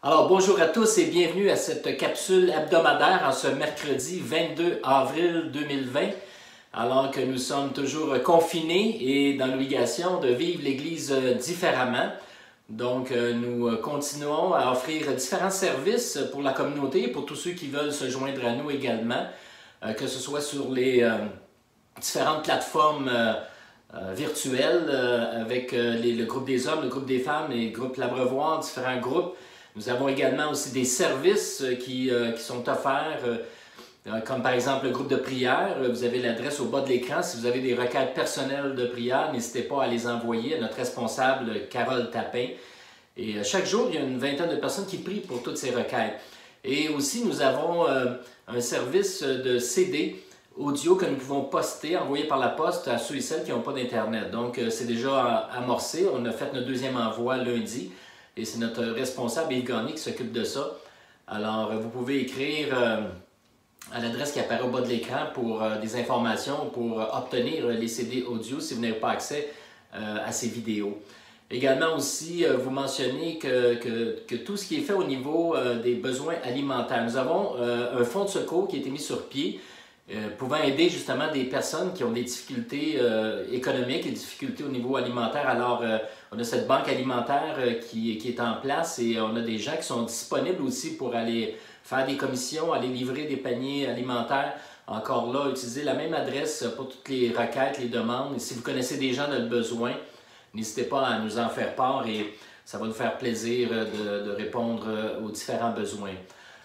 Alors, bonjour à tous et bienvenue à cette capsule hebdomadaire en ce mercredi 22 avril 2020, alors que nous sommes toujours confinés et dans l'obligation de vivre l'Église différemment. Donc, nous continuons à offrir différents services pour la communauté, pour tous ceux qui veulent se joindre à nous également, que ce soit sur les différentes plateformes virtuelles avec le groupe des hommes, le groupe des femmes, les groupes L'Abreuvoir, différents groupes. Nous avons également aussi des services qui sont offerts, comme par exemple le groupe de prière. Vous avez l'adresse au bas de l'écran. Si vous avez des requêtes personnelles de prière, n'hésitez pas à les envoyer à notre responsable, Carole Tapin. Et chaque jour, il y a une vingtaine de personnes qui prient pour toutes ces requêtes. Et aussi, nous avons un service de CD audio que nous pouvons poster, envoyer par la poste à ceux et celles qui n'ont pas d'Internet. Donc, c'est déjà amorcé. On a fait notre deuxième envoi lundi. Et c'est notre responsable Yves Gagné qui s'occupe de ça. Alors, vous pouvez écrire à l'adresse qui apparaît au bas de l'écran pour des informations, pour obtenir les CD audio si vous n'avez pas accès à ces vidéos. Également aussi, vous mentionnez que tout ce qui est fait au niveau des besoins alimentaires. Nous avons un fonds de secours qui a été mis sur pied, pouvant aider justement des personnes qui ont des difficultés économiques et des difficultés au niveau alimentaire. Alors, on a cette banque alimentaire qui est en place et on a des gens qui sont disponibles aussi pour aller faire des commissions, aller livrer des paniers alimentaires. Encore là, utilisez la même adresse pour toutes les requêtes, les demandes. Et si vous connaissez des gens dans le besoin, n'hésitez pas à nous en faire part et ça va nous faire plaisir de répondre aux différents besoins.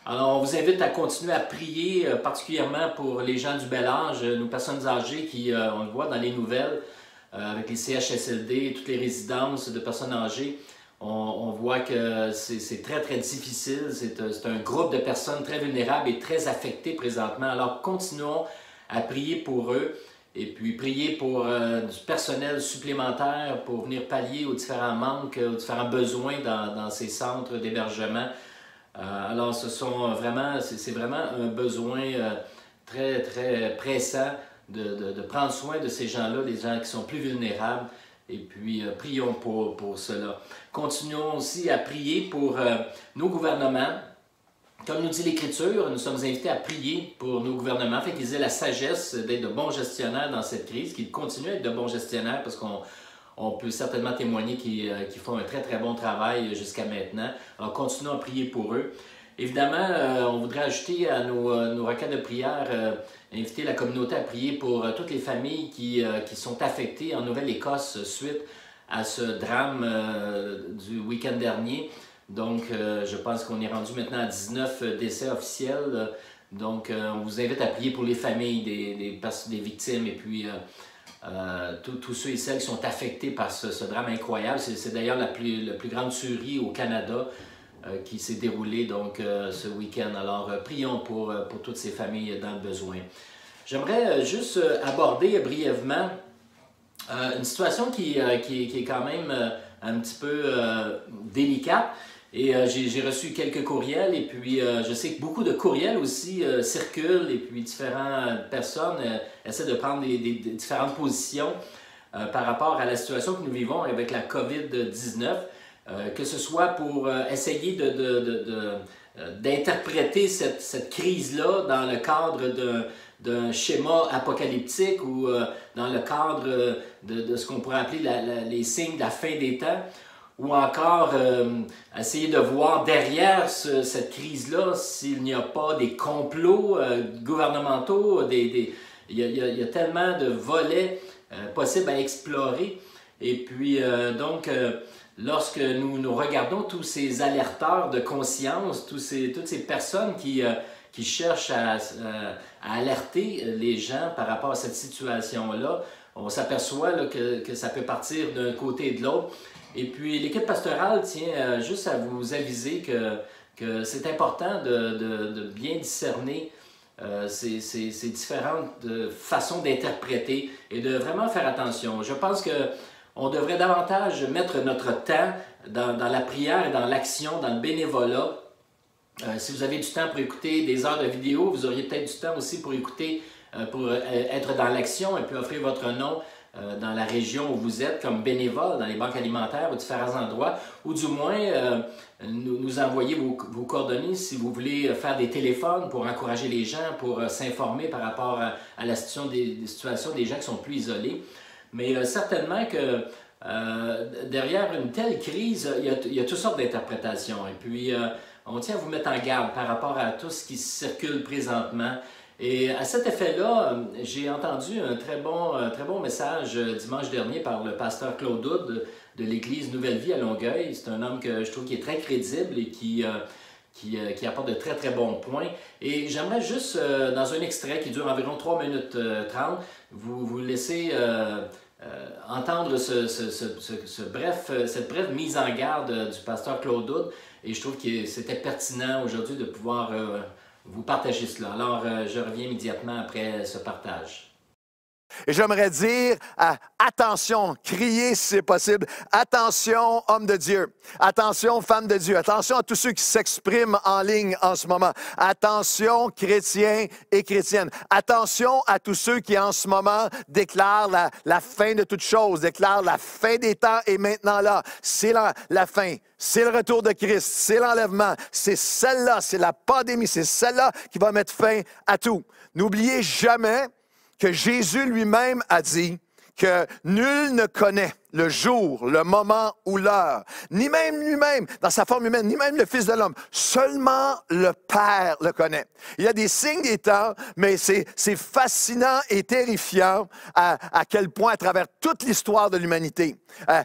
Alors, on vous invite à continuer à prier, particulièrement pour les gens du bel âge, nos personnes âgées qui, on le voit dans les nouvelles, avec les CHSLD, toutes les résidences de personnes âgées, on voit que c'est très, très difficile. C'est un groupe de personnes très vulnérables et très affectées présentement. Alors, continuons à prier pour eux et puis prier pour du personnel supplémentaire pour venir pallier aux différents manques, aux différents besoins dans ces centres d'hébergement. Alors, c'est vraiment un besoin très, très pressant de prendre soin de ces gens-là, les gens qui sont plus vulnérables. Et puis, prions pour cela. Continuons aussi à prier pour nos gouvernements. Comme nous dit l'Écriture, nous sommes invités à prier pour nos gouvernements, afin qu'ils aient la sagesse d'être de bons gestionnaires dans cette crise, qu'ils continuent à être de bons gestionnaires parce qu'on peut certainement témoigner qu'ils font un très, très bon travail jusqu'à maintenant. Alors, continuons à prier pour eux. Évidemment, on voudrait ajouter à nos requêtes de prière, inviter la communauté à prier pour toutes les familles qui sont affectées en Nouvelle-Écosse suite à ce drame du week-end dernier. Donc, je pense qu'on est rendu maintenant à 19 décès officiels. Donc, on vous invite à prier pour les familles des victimes et puis tous ceux et celles qui sont affectés par ce drame incroyable. C'est d'ailleurs la plus grande tuerie au Canada qui s'est déroulée donc, ce week-end. Alors, prions pour toutes ces familles dans le besoin. J'aimerais juste aborder brièvement une situation qui est quand même un petit peu délicate. Et j'ai reçu quelques courriels et puis je sais que beaucoup de courriels aussi circulent et puis différentes personnes essaient de prendre des différentes positions par rapport à la situation que nous vivons avec la COVID-19, que ce soit pour essayer d'interpréter cette crise-là dans le cadre d'un schéma apocalyptique ou dans le cadre de ce qu'on pourrait appeler les signes de la fin des temps, ou encore essayer de voir derrière cette crise-là s'il n'y a pas des complots gouvernementaux, il y a tellement de volets possibles à explorer. Et puis, lorsque nous regardons tous ces alerteurs de conscience, toutes ces personnes qui cherchent à alerter les gens par rapport à cette situation-là, on s'aperçoit que ça peut partir d'un côté et de l'autre. Et puis, l'équipe pastorale tient juste à vous aviser que c'est important de bien discerner ces différentes façons d'interpréter et de vraiment faire attention. Je pense qu'on devrait davantage mettre notre temps dans la prière et dans l'action, dans le bénévolat. Si vous avez du temps pour écouter des heures de vidéo, vous auriez peut-être du temps aussi pour écouter, pour être dans l'action et puis offrir votre nom dans la région où vous êtes, comme bénévole dans les banques alimentaires ou différents endroits, ou du moins nous envoyer vos coordonnées si vous voulez faire des téléphones pour encourager les gens, pour s'informer par rapport à la situation des gens qui sont plus isolés. Mais certainement que derrière une telle crise, il y a toutes sortes d'interprétations. Et puis, on tient à vous mettre en garde par rapport à tout ce qui circule présentement. Et à cet effet-là, j'ai entendu un très bon message dimanche dernier par le pasteur Claude Houd de l'Église Nouvelle Vie à Longueuil. C'est un homme que je trouve qui est très crédible et qui apporte de très bons points. Et j'aimerais juste, dans un extrait qui dure environ 3 minutes 30, vous laisser entendre cette brève mise en garde du pasteur Claude Houd. Et je trouve que c'était pertinent aujourd'hui de pouvoir vous partager cela. Alors, je reviens immédiatement après ce partage. Et j'aimerais dire, attention, criez si c'est possible. Attention, homme de Dieu. Attention, femme de Dieu. Attention à tous ceux qui s'expriment en ligne en ce moment. Attention, chrétiens et chrétiennes. Attention à tous ceux qui en ce moment déclarent la fin de toute chose, déclarent la fin des temps et maintenant là. C'est la fin. C'est le retour de Christ, c'est l'enlèvement, c'est celle-là, c'est la pandémie, c'est celle-là qui va mettre fin à tout. N'oubliez jamais que Jésus lui-même a dit que nul ne connaît le jour, le moment ou l'heure, ni même lui-même, dans sa forme humaine, ni même le Fils de l'homme. Seulement le Père le connaît. Il y a des signes des temps, mais c'est fascinant et terrifiant à quel point, à travers toute l'histoire de l'humanité,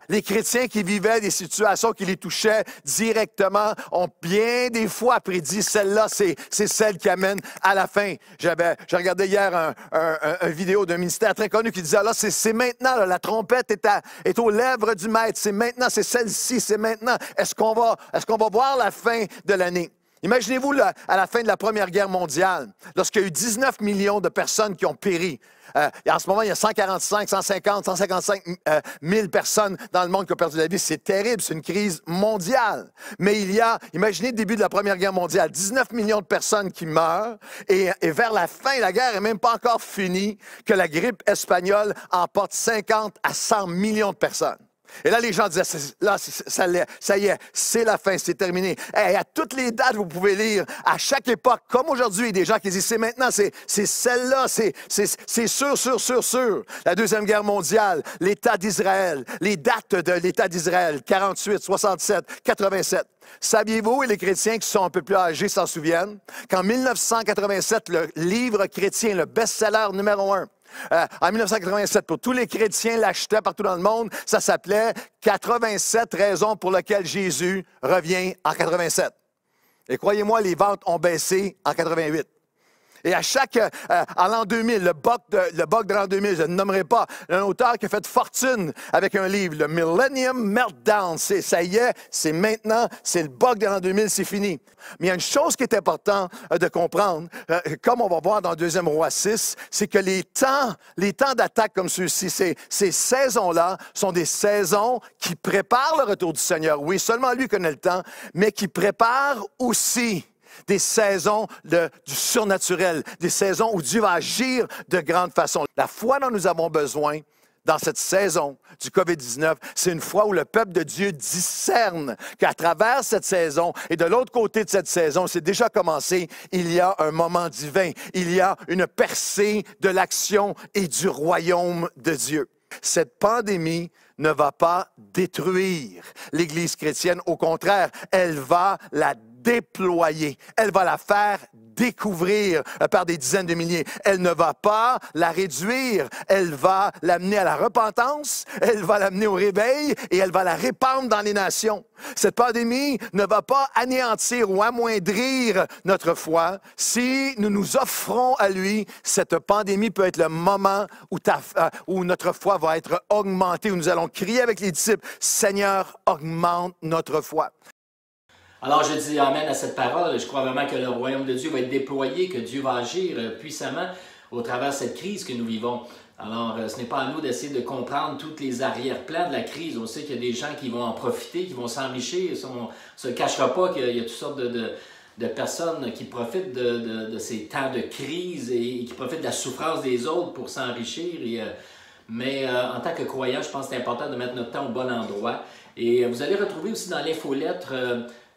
les chrétiens qui vivaient des situations qui les touchaient directement ont bien des fois prédit celle-là, c'est celle qui amène à la fin. J'ai regardé hier un vidéo d'un ministère très connu qui disait, là, c'est maintenant, là, la trompette est aux lèvres du maître, c'est maintenant, c'est celle-ci, c'est maintenant. Est-ce qu'on va voir la fin de l'année? Imaginez-vous à la fin de la Première Guerre mondiale, lorsqu'il y a eu 19 millions de personnes qui ont péri. En ce moment, il y a 155 000 personnes dans le monde qui ont perdu la vie. C'est terrible, c'est une crise mondiale. Mais imaginez le début de la Première Guerre mondiale, 19 millions de personnes qui meurent, et vers la fin, la guerre n'est même pas encore finie, que la grippe espagnole emporte 50 à 100 millions de personnes. Et là, les gens disaient, ça y est, c'est la fin, c'est terminé. Et à toutes les dates, vous pouvez lire, à chaque époque, comme aujourd'hui, des gens qui disent, c'est maintenant, c'est celle-là, c'est sûr. La Deuxième Guerre mondiale, l'État d'Israël, les dates de l'État d'Israël, 48, 67, 87. Saviez-vous, et les chrétiens qui sont un peu plus âgés s'en souviennent, qu'en 1987, le livre chrétien, le best-seller numéro 1, en 1987, pour tous les chrétiens l'achetaient partout dans le monde, ça s'appelait « 87 raisons pour lesquelles Jésus revient en 87 ». Et croyez-moi, les ventes ont baissé en 88. Et en l'an 2000, le bug de l'an 2000, je ne nommerai pas, un auteur qui a fait fortune avec un livre, le Millennium Meltdown. Ça y est, c'est maintenant, c'est le bug de l'an 2000, c'est fini. Mais il y a une chose qui est importante de comprendre, comme on va voir dans 2 Roi 6, c'est que les temps d'attaque comme ceux-ci, ces saisons-là, sont des saisons qui préparent le retour du Seigneur. Oui, seulement lui connaît le temps, mais qui préparent aussi des saisons du surnaturel, des saisons où Dieu va agir de grande façon. La foi dont nous avons besoin dans cette saison du COVID-19, c'est une foi où le peuple de Dieu discerne qu'à travers cette saison et de l'autre côté de cette saison, c'est déjà commencé, il y a un moment divin, il y a une percée de l'action et du royaume de Dieu. Cette pandémie ne va pas détruire l'Église chrétienne. Au contraire, elle va la déployer. Elle va la faire découvrir par des dizaines de milliers. Elle ne va pas la réduire. Elle va l'amener à la repentance, elle va l'amener au réveil et elle va la répandre dans les nations. Cette pandémie ne va pas anéantir ou amoindrir notre foi. Si nous nous offrons à lui, cette pandémie peut être le moment où notre foi va être augmentée, où nous allons crier avec les disciples, « Seigneur, augmente notre foi ». Alors, je dis amen à cette parole. Je crois vraiment que le royaume de Dieu va être déployé, que Dieu va agir puissamment au travers de cette crise que nous vivons. Alors, ce n'est pas à nous d'essayer de comprendre tous les arrière-plans de la crise. On sait qu'il y a des gens qui vont en profiter, qui vont s'enrichir. On ne se cachera pas qu'il y a toutes sortes de personnes qui profitent de ces temps de crise et qui profitent de la souffrance des autres pour s'enrichir. mais en tant que croyant, je pense que c'est important de mettre notre temps au bon endroit. Et vous allez retrouver aussi dans l'infolettre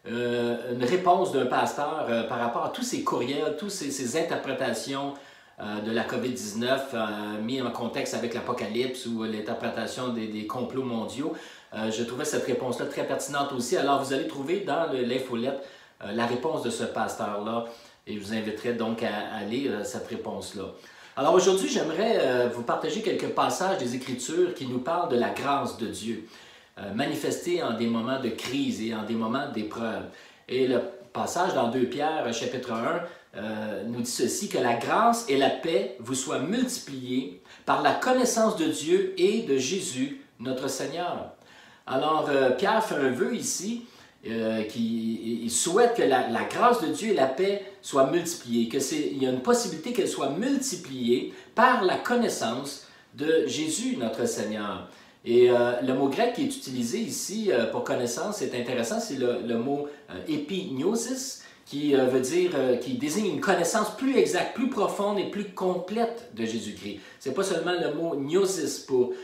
une réponse d'un pasteur par rapport à tous ces courriels, toutes ces interprétations de la COVID-19 mis en contexte avec l'Apocalypse ou l'interprétation des complots mondiaux. Je trouvais cette réponse-là très pertinente aussi. Alors, vous allez trouver dans l'infolette la réponse de ce pasteur-là et je vous inviterai donc à lire cette réponse-là. Alors, aujourd'hui, j'aimerais vous partager quelques passages des Écritures qui nous parlent de la grâce de Dieu, manifestée en des moments de crise et en des moments d'épreuve. Et le passage dans 2 Pierre, chapitre 1, nous dit ceci, que la grâce et la paix vous soient multipliées par la connaissance de Dieu et de Jésus, notre Seigneur. Alors, Pierre fait un vœu ici, il souhaite que la grâce de Dieu et la paix soient multipliées, qu'il y a une possibilité qu'elles soient multipliées par la connaissance de Jésus, notre Seigneur. Et le mot grec qui est utilisé ici pour connaissance, c'est intéressant, c'est le mot epignosis, qui veut dire, qui désigne une connaissance plus exacte, plus profonde et plus complète de Jésus-Christ. Ce n'est pas seulement le mot gnosis pour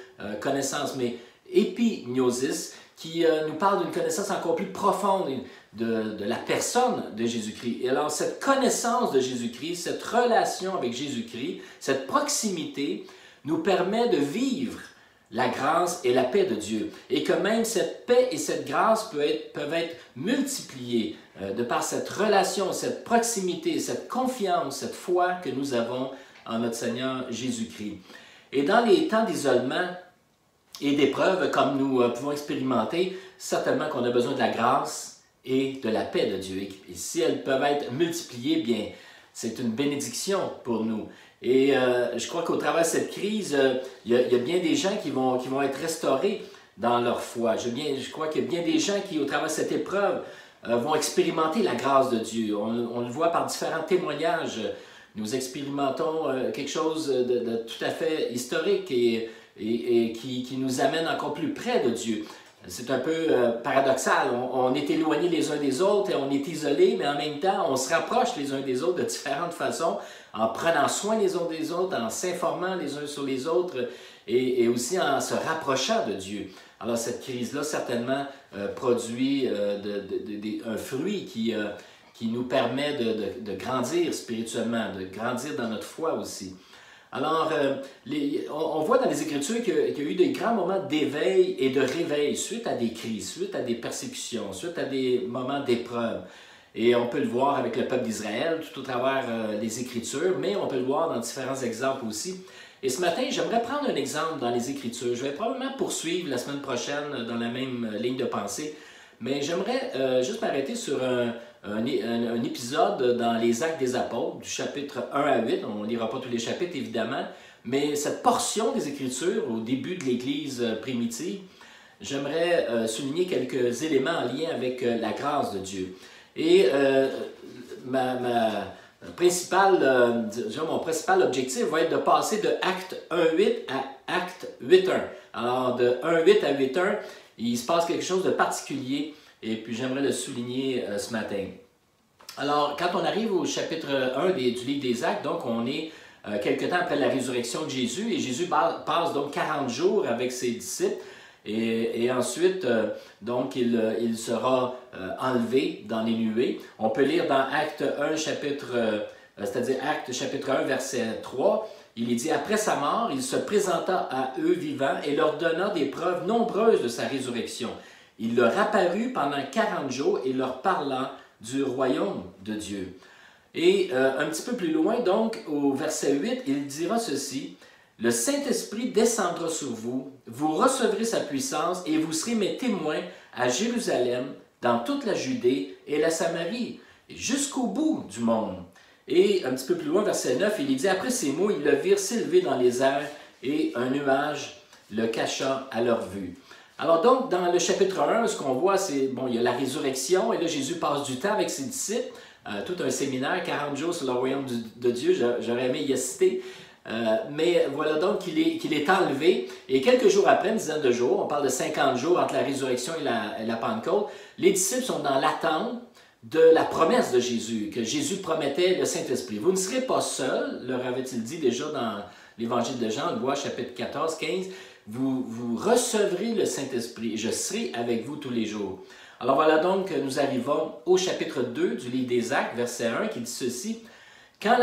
connaissance, mais epignosis, qui nous parle d'une connaissance encore plus profonde de la personne de Jésus-Christ. Et alors, cette connaissance de Jésus-Christ, cette relation avec Jésus-Christ, cette proximité, nous permet de vivre la grâce et la paix de Dieu. Et que même cette paix et cette grâce peuvent être multipliées de par cette relation, cette proximité, cette confiance, cette foi que nous avons en notre Seigneur Jésus-Christ. Et dans les temps d'isolement et d'épreuve, comme nous pouvons expérimenter, certainement qu'on a besoin de la grâce et de la paix de Dieu. Et si elles peuvent être multipliées, bien, c'est une bénédiction pour nous. Et je crois qu'au travers de cette crise, il y a bien des gens qui vont être restaurés dans leur foi. Je crois qu'il y a bien des gens qui, au travers de cette épreuve, vont expérimenter la grâce de Dieu. On le voit par différents témoignages. Nous expérimentons quelque chose de tout à fait historique et qui nous amène encore plus près de Dieu. C'est un peu paradoxal. On est éloignés les uns des autres et on est isolés, mais en même temps, on se rapproche les uns des autres de différentes façons, en prenant soin les uns des autres, en s'informant les uns sur les autres et aussi en se rapprochant de Dieu. Alors cette crise-là, certainement, produit un fruit qui nous permet de grandir spirituellement, de grandir dans notre foi aussi. Alors, on voit dans les Écritures qu'il y a eu des grands moments d'éveil et de réveil suite à des crises, suite à des persécutions, suite à des moments d'épreuve. Et on peut le voir avec le peuple d'Israël, tout au travers les Écritures, mais on peut le voir dans différents exemples aussi. Et ce matin, j'aimerais prendre un exemple dans les Écritures. Je vais probablement poursuivre la semaine prochaine dans la même ligne de pensée, mais j'aimerais juste m'arrêter sur un épisode dans les Actes des Apôtres, du chapitre 1 à 8. On ne lira pas tous les chapitres, évidemment, mais cette portion des Écritures, au début de l'Église primitive, j'aimerais souligner quelques éléments en lien avec la grâce de Dieu. Et mon principal objectif va être de passer de Acte 1.8 à Acte 8.1. Alors, de 1.8 à 8.1, il se passe quelque chose de particulier et puis j'aimerais le souligner ce matin. Alors, quand on arrive au chapitre 1 du livre des Actes, donc on est quelque temps après la résurrection de Jésus et Jésus passe donc 40 jours avec ses disciples et ensuite, donc, il sera enlevé dans les nuées. On peut lire dans Acte 1, c'est-à-dire Acte chapitre 1, verset 3, il est dit « Après sa mort, il se présenta à eux vivants et leur donna des preuves nombreuses de sa résurrection. Il leur apparut pendant 40 jours et leur parlant du royaume de Dieu. » Et un petit peu plus loin, donc, au verset 8, il dira ceci, « Le Saint-Esprit descendra sur vous, vous recevrez sa puissance et vous serez mes témoins à Jérusalem, dans toute la Judée et la Samarie, et jusqu'au bout du monde. » Et un petit peu plus loin, verset 9, il dit « Après ces mots, ils le virent s'élever dans les airs et un nuage le cacha à leur vue. » Alors donc, dans le chapitre 1, ce qu'on voit, c'est, bon, il y a la résurrection, et là, Jésus passe du temps avec ses disciples, tout un séminaire, 40 jours sur le royaume de Dieu, j'aurais aimé y assister, mais voilà donc qu'il est enlevé, et quelques jours après, une dizaine de jours, on parle de 50 jours entre la résurrection et la Pentecôte, les disciples sont dans l'attente de la promesse de Jésus, que Jésus promettait le Saint-Esprit. « Vous ne serez pas seuls, leur avait-il dit déjà l'Évangile de Jean, on le voit, chapitre 14, 15, vous recevrez le Saint-Esprit, je serai avec vous tous les jours. Alors voilà donc que nous arrivons au chapitre 2 du livre des Actes, verset 1, qui dit ceci. Quand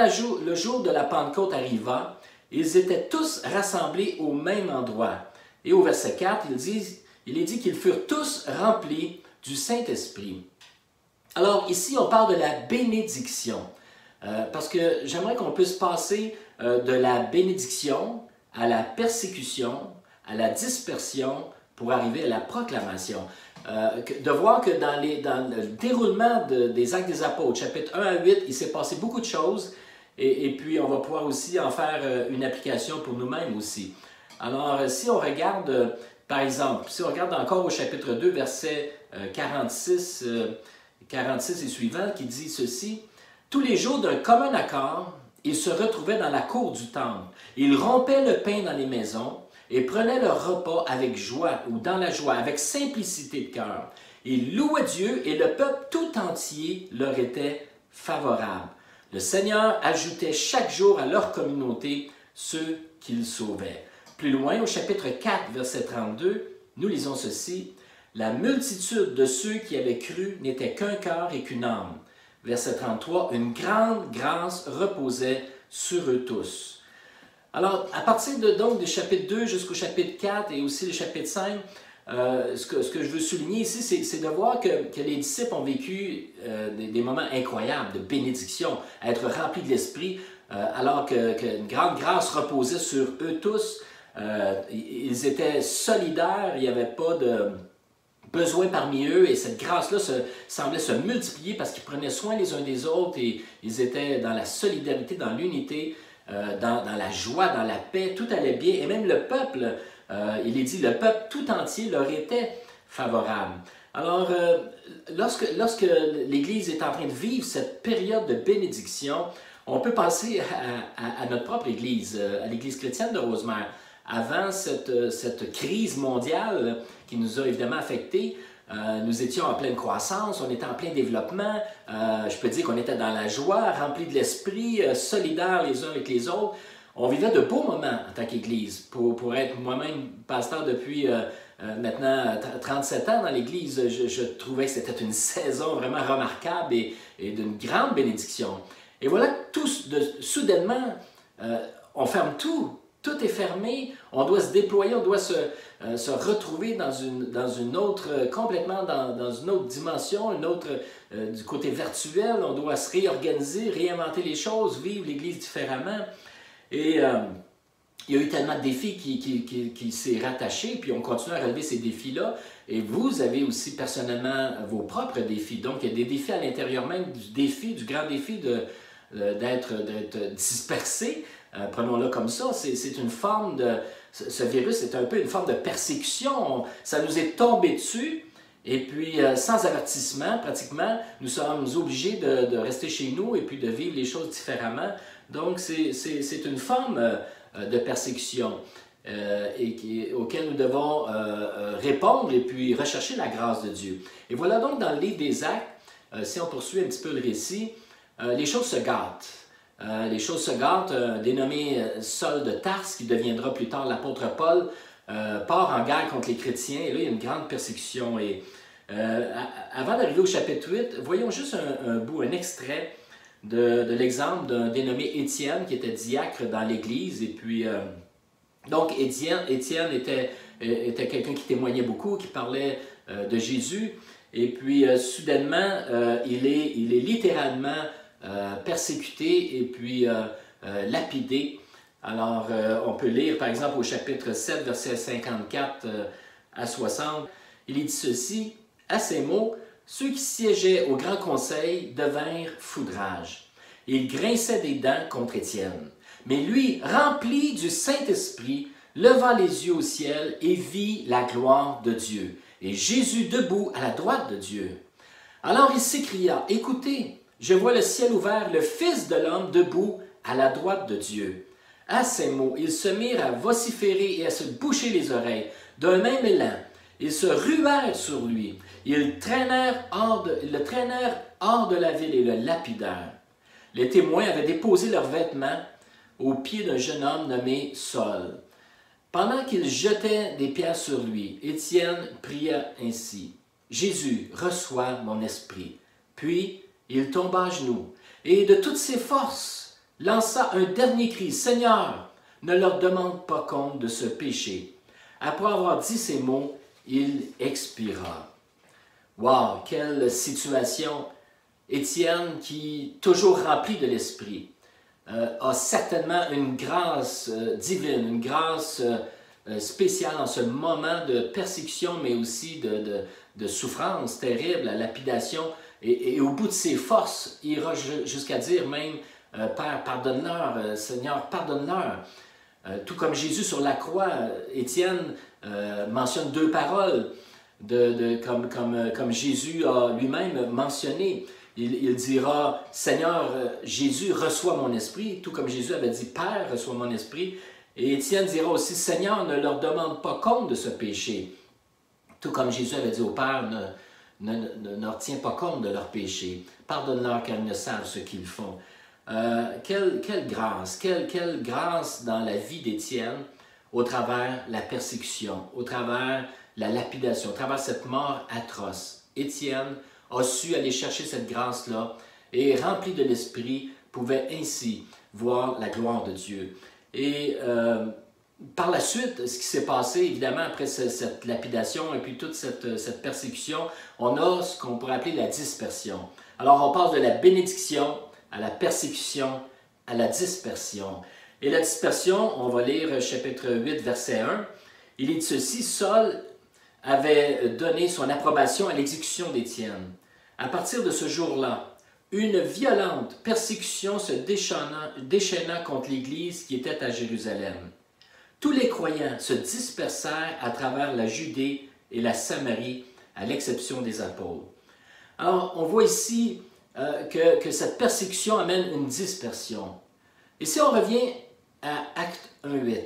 le jour de la Pentecôte arriva, ils étaient tous rassemblés au même endroit. Et au verset 4, il est dit qu'ils furent tous remplis du Saint-Esprit. Alors ici, on parle de la bénédiction, parce que j'aimerais qu'on puisse passer de la bénédiction à la persécution, à la dispersion, pour arriver à la proclamation. De voir que dans le déroulement des Actes des Apôtres, chapitre 1 à 8, il s'est passé beaucoup de choses, et puis on va pouvoir aussi en faire une application pour nous-mêmes aussi. Alors, si on regarde, par exemple, si on regarde encore au chapitre 2, verset 46 et suivant, qui dit ceci, « Tous les jours d'un commun accord, ils se retrouvaient dans la cour du temple. Ils rompaient le pain dans les maisons et prenaient leur repas avec joie ou dans la joie, avec simplicité de cœur. Ils louaient Dieu et le peuple tout entier leur était favorable. Le Seigneur ajoutait chaque jour à leur communauté ceux qu'il sauvait. » Plus loin, au chapitre 4, verset 32, nous lisons ceci. « La multitude de ceux qui avaient cru n'était qu'un cœur et qu'une âme. » Verset 33, « Une grande grâce reposait sur eux tous. » Alors, à partir donc du chapitre 2 jusqu'au chapitre 4 et aussi le chapitre 5, ce que je veux souligner ici, c'est de voir que les disciples ont vécu des moments incroyables de bénédiction, être remplis de l'Esprit, alors qu'une grande grâce reposait sur eux tous. Ils étaient solidaires, il n'y avait pas de besoin parmi eux, et cette grâce-là semblait se multiplier parce qu'ils prenaient soin les uns des autres et ils étaient dans la solidarité, dans l'unité, dans la joie, dans la paix, tout allait bien. Et même le peuple, il est dit, le peuple tout entier leur était favorable. Alors, lorsque l'Église est en train de vivre cette période de bénédiction, on peut penser à notre propre Église, à l'Église chrétienne de Rosemère. Avant cette crise mondiale qui nous a évidemment affectés, nous étions en pleine croissance, on était en plein développement, je peux dire qu'on était dans la joie, remplis de l'esprit, solidaires les uns avec les autres. On vivait de beaux moments en tant qu'Église. Pour être moi-même pasteur depuis maintenant 37 ans dans l'Église, je trouvais que c'était une saison vraiment remarquable et d'une grande bénédiction. Et voilà que soudainement, on ferme tout. Tout est fermé, on doit se déployer, on doit se retrouver dans une autre, complètement dans une autre dimension, une autre, du côté virtuel, on doit se réorganiser, réinventer les choses, vivre l'Église différemment. Et il y a eu tellement de défis qui s'est rattaché, puis on continue à relever ces défis-là. Et vous avez aussi personnellement vos propres défis. Donc il y a des défis à l'intérieur même du grand défi d'être dispersé. Prenons-le comme ça, c'est une forme de... Ce virus est un peu une forme de persécution. Ça nous est tombé dessus, et puis sans avertissement, pratiquement, nous sommes obligés de rester chez nous et puis de vivre les choses différemment. Donc, c'est une forme de persécution auquel nous devons répondre et puis rechercher la grâce de Dieu. Et voilà donc dans le livre des Actes, si on poursuit un petit peu le récit, les choses se gâtent. Les choses se gâtent, dénommé Saul de Tarse, qui deviendra plus tard l'apôtre Paul, part en guerre contre les chrétiens, et là il y a une grande persécution. Et avant d'arriver au chapitre 8, voyons juste un extrait de l'exemple d'un dénommé Étienne, qui était diacre dans l'Église. Et puis, donc Étienne était quelqu'un qui témoignait beaucoup, qui parlait de Jésus, et puis soudainement, il est littéralement persécuté et puis lapidé. Alors, on peut lire par exemple au chapitre 7, versets 54 à 60, il est dit ceci, « À ces mots, ceux qui siégeaient au grand conseil devinrent foudrage. Ils grinçaient des dents contre Étienne. Mais lui, rempli du Saint-Esprit, leva les yeux au ciel et vit la gloire de Dieu, et Jésus debout à la droite de Dieu. Alors il s'écria, « Écoutez, je vois le ciel ouvert, le Fils de l'homme debout à la droite de Dieu. » À ces mots, ils se mirent à vociférer et à se boucher les oreilles. D'un même élan, ils se ruèrent sur lui. Ils le traînèrent hors de la ville et le lapidèrent. Les témoins avaient déposé leurs vêtements aux pieds d'un jeune homme nommé Saul. Pendant qu'il jetait des pierres sur lui, Étienne pria ainsi: « Jésus, reçois mon esprit. » Puis il tomba à genoux et de toutes ses forces lança un dernier cri: « Seigneur, ne leur demande pas compte de ce péché. » Après avoir dit ces mots, il expira. Wow, quelle situation! Étienne, qui, toujours rempli de l'Esprit, a certainement une grâce divine, une grâce spéciale en ce moment de persécution, mais aussi de souffrance terrible, la lapidation. Et au bout de ses forces, il ira jusqu'à dire même, Père, pardonne-leur, Seigneur, pardonne-leur. Tout comme Jésus sur la croix, Étienne mentionne deux paroles, comme Jésus a lui-même mentionné. Il dira, Seigneur, Jésus, reçois mon esprit, tout comme Jésus avait dit, Père, reçois mon esprit. Et Étienne dira aussi, Seigneur, ne leur demande pas compte de ce péché, tout comme Jésus avait dit au Père, ne leur tiens pas compte de leur péché. Pardonne-leur car ils ne savent ce qu'ils font. Quelle grâce, quelle grâce dans la vie d'Étienne au travers la persécution, au travers la lapidation, au travers cette mort atroce. Étienne a su aller chercher cette grâce-là et, rempli de l'Esprit, pouvait ainsi voir la gloire de Dieu. Et par la suite, ce qui s'est passé, évidemment, après cette lapidation et puis toute cette persécution, on a ce qu'on pourrait appeler la dispersion. Alors, on passe de la bénédiction à la persécution, à la dispersion. Et la dispersion, on va lire chapitre 8, verset 1. Il est dit ceci: Saul avait donné son approbation à l'exécution d'Étienne. À partir de ce jour-là, une violente persécution se déchaîna contre l'Église qui était à Jérusalem. Tous les croyants se dispersèrent à travers la Judée et la Samarie, à l'exception des apôtres. Alors, on voit ici que cette persécution amène une dispersion. Et si on revient à Acte 1.8,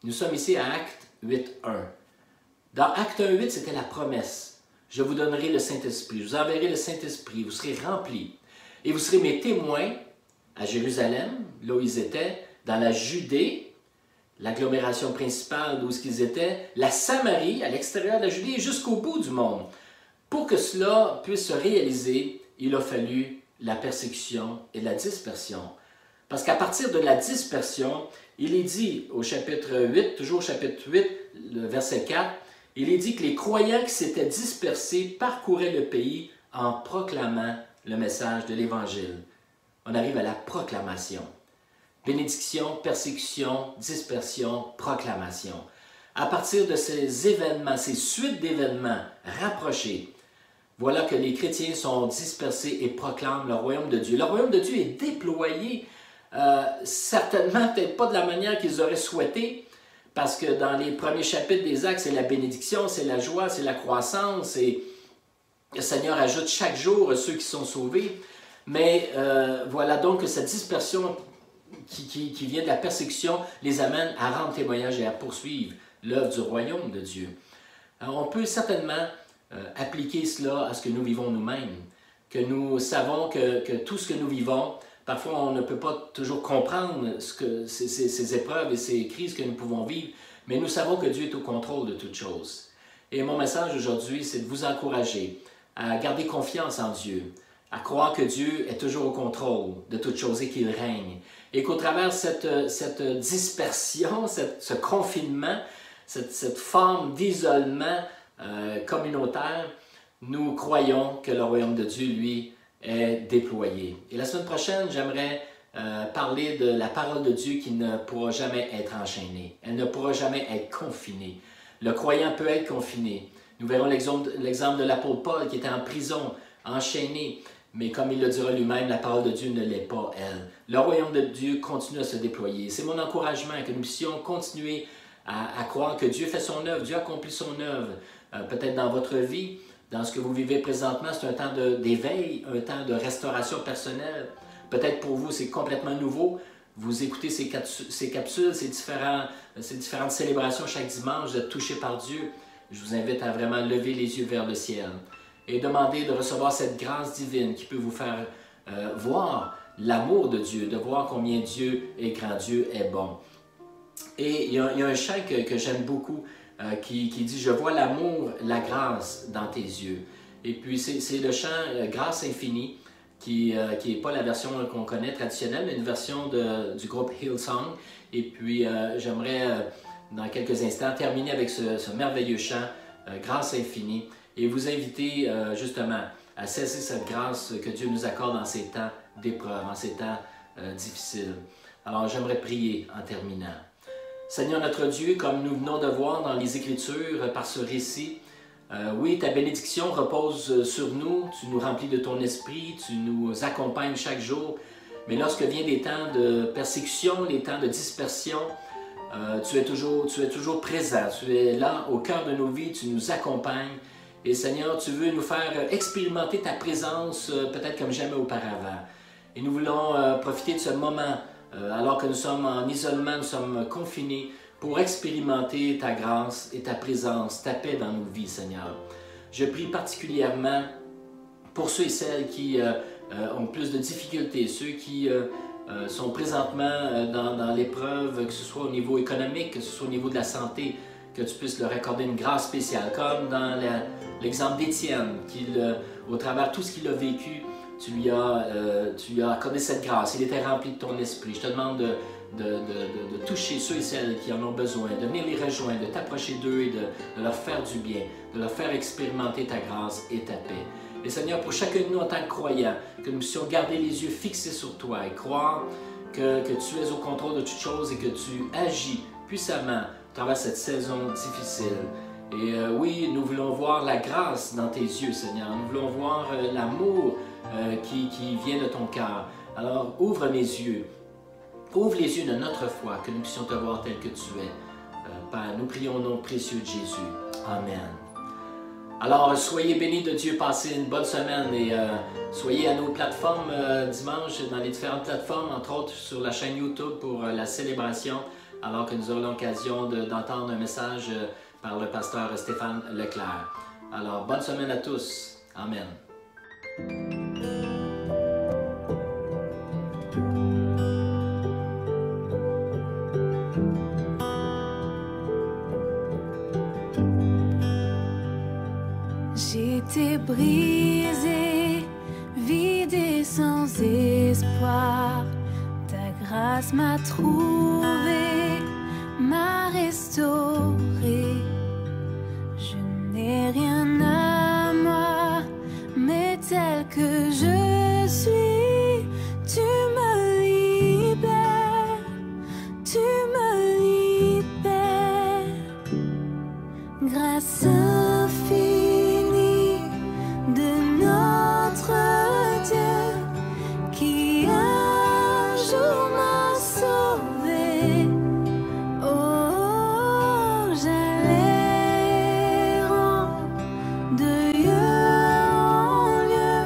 nous sommes ici à Acte 8.1. Dans Acte 1.8, c'était la promesse. Je vous donnerai le Saint-Esprit, je vous enverrai le Saint-Esprit, vous serez remplis. Et vous serez mes témoins à Jérusalem, là où ils étaient, dans la Judée, l'agglomération principale d'où ils étaient, la Samarie, à l'extérieur de la Judée, et jusqu'au bout du monde. Pour que cela puisse se réaliser, il a fallu la persécution et la dispersion. Parce qu'à partir de la dispersion, il est dit au chapitre 8, toujours au chapitre 8, le verset 4, il est dit que les croyants qui s'étaient dispersés parcouraient le pays en proclamant le message de l'Évangile. On arrive à la proclamation. Bénédiction, persécution, dispersion, proclamation. À partir de ces événements, ces suites d'événements rapprochés, voilà que les chrétiens sont dispersés et proclament le royaume de Dieu. Le royaume de Dieu est déployé, certainement peut-être pas de la manière qu'ils auraient souhaité, parce que dans les premiers chapitres des Actes, c'est la bénédiction, c'est la joie, c'est la croissance, et le Seigneur ajoute chaque jour ceux qui sont sauvés. Mais voilà donc que cette dispersion qui vient de la persécution les amène à rendre témoignage et à poursuivre l'œuvre du royaume de Dieu. Alors, on peut certainement appliquer cela à ce que nous vivons nous-mêmes, que nous savons que tout ce que nous vivons, parfois on ne peut pas toujours comprendre ces épreuves et ces crises que nous pouvons vivre, mais nous savons que Dieu est au contrôle de toutes choses. Et mon message aujourd'hui, c'est de vous encourager à garder confiance en Dieu, à croire que Dieu est toujours au contrôle de toutes choses et qu'il règne. Et qu'au travers de cette dispersion, ce confinement, cette forme d'isolement communautaire, nous croyons que le royaume de Dieu, lui, est déployé. Et la semaine prochaine, j'aimerais parler de la parole de Dieu qui ne pourra jamais être enchaînée. Elle ne pourra jamais être confinée. Le croyant peut être confiné. Nous verrons l'exemple de l'apôtre Paul qui était en prison, enchaîné. Mais comme il le dira lui-même, la parole de Dieu ne l'est pas, elle. Le royaume de Dieu continue à se déployer. C'est mon encouragement que nous puissions continuer à croire que Dieu fait son œuvre, Dieu accomplit son œuvre. Peut-être dans votre vie, dans ce que vous vivez présentement, c'est un temps d'éveil, un temps de restauration personnelle. Peut-être pour vous, c'est complètement nouveau. Vous écoutez ces capsules, ces différentes célébrations chaque dimanche, vous êtes touchés par Dieu. Je vous invite à vraiment lever les yeux vers le ciel et demander de recevoir cette grâce divine qui peut vous faire voir l'amour de Dieu, de voir combien Dieu est grand, Dieu est bon. Et il y a un chant que j'aime beaucoup qui dit « Je vois l'amour, la grâce dans tes yeux ». Et puis c'est le chant « Grâce infinie » qui n'est pas la version qu'on connaît traditionnelle, mais une version du groupe Hillsong. Et puis j'aimerais dans quelques instants terminer avec ce merveilleux chant « Grâce infinie » et vous inviter justement à saisir cette grâce que Dieu nous accorde dans ces temps d'épreuve, en ces temps difficiles. Alors j'aimerais prier en terminant. Seigneur notre Dieu, comme nous venons de voir dans les Écritures par ce récit, oui, ta bénédiction repose sur nous, tu nous remplis de ton esprit, tu nous accompagnes chaque jour, mais lorsque viennent des temps de persécution, les temps de dispersion, tu es toujours présent, tu es là au cœur de nos vies, tu nous accompagnes. Et Seigneur, tu veux nous faire expérimenter ta présence peut-être comme jamais auparavant. Et nous voulons profiter de ce moment, alors que nous sommes en isolement, nous sommes confinés, pour expérimenter ta grâce et ta présence, ta paix dans nos vies, Seigneur. Je prie particulièrement pour ceux et celles qui ont plus de difficultés, ceux qui sont présentement dans l'épreuve, que ce soit au niveau économique, que ce soit au niveau de la santé, que tu puisses leur accorder une grâce spéciale, comme dans l'exemple d'Étienne, au travers de tout ce qu'il a vécu, tu lui as accordé cette grâce, il était rempli de ton esprit. Je te demande de toucher ceux et celles qui en ont besoin, de venir les rejoindre, de t'approcher d'eux et de leur faire du bien, de leur faire expérimenter ta grâce et ta paix. Et Seigneur, pour chacun de nous en tant que croyants, que nous puissions garder les yeux fixés sur toi et croire que tu es au contrôle de toutes choses et que tu agis puissamment à travers cette saison difficile. Et oui, nous voulons voir la grâce dans tes yeux, Seigneur. Nous voulons voir l'amour qui vient de ton cœur. Alors, ouvre mes yeux. Ouvre les yeux de notre foi, que nous puissions te voir tel que tu es. Père, nous prions au nom précieux de Jésus. Amen. Alors, soyez bénis de Dieu, passez une bonne semaine et soyez à nos plateformes dimanche, dans les différentes plateformes, entre autres sur la chaîne YouTube pour la célébration, alors que nous aurons l'occasion d'entendre un message par le pasteur Stéphane Leclerc. Alors, bonne semaine à tous. Amen. J'étais brisée, vidée sans espoir. Ta grâce m'a trouvée, m'a restaurée. Je n'ai rien à moi, mais tel que je suis, tu me libères, tu me libères. Grâce infinie de notre Dieu qui un jour m'a sauvé. Oh, j'allais de lieu en lieu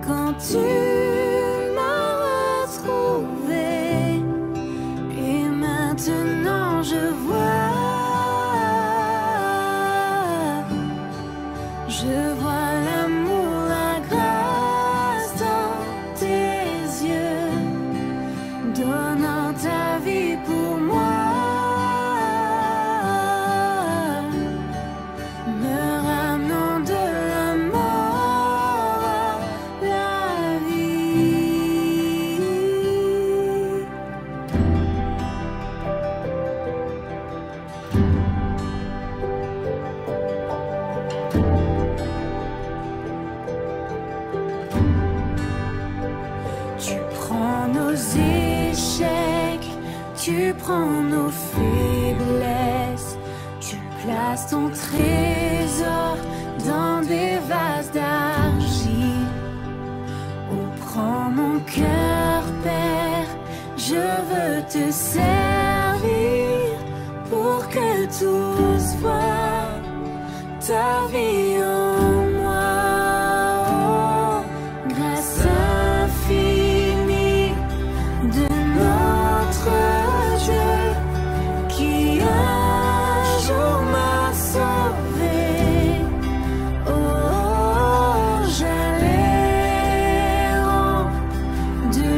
quand tu m'as retrouvé. Et maintenant je vois l'amour, la grâce dans tes yeux, donnant ta vie pour moi, me ramenant de la mort à la vie. Tu prends nos échecs, tu prends nos faiblesses, tu places ton trésor dans des vases d'argile. Oh, prends mon cœur, Père, je veux te servir pour que tous voient ta vie en moi. Oh, grâce infinie de notre Dieu qui un jour m'a sauvé. Oh, j'allais de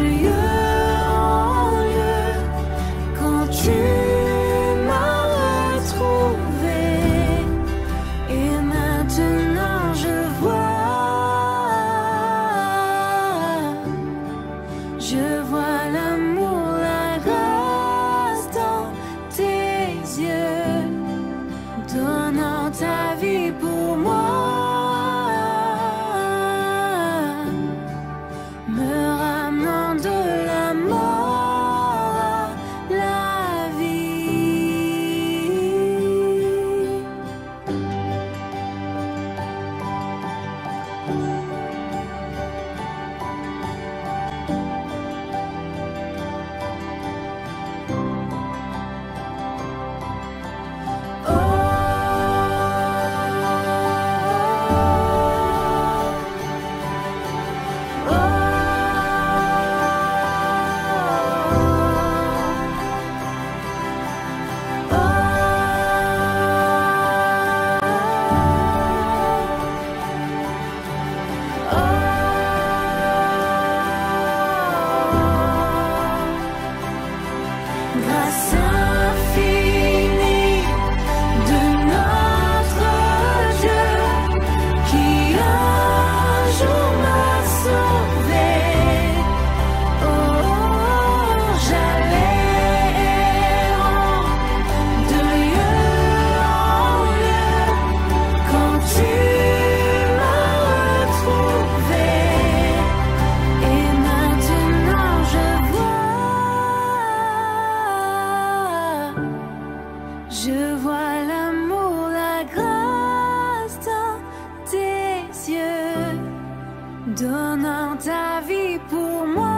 donnant ta vie pour moi.